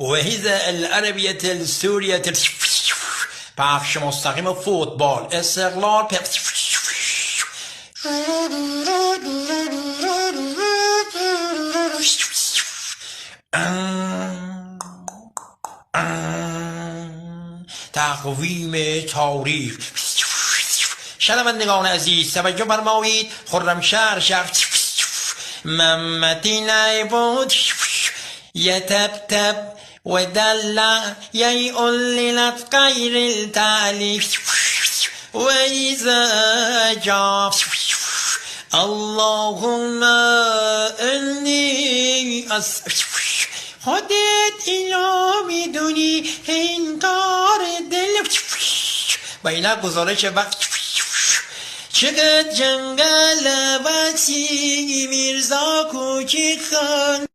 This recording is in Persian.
وحدة العربية السورية پخش مستقیم فوتبال استقلال تقویم تاریخ. شنوندگان عزیز توجه فرمایید. خرمشهر شهر محمدی بود یتبتب و دلع یعللت غیر التعلیف و ایزا جا اللهم انی خودت اینو میدونی این کار دل با اینا گزارش وقت چقدر جنگل وسیع میرزا کوچیک خان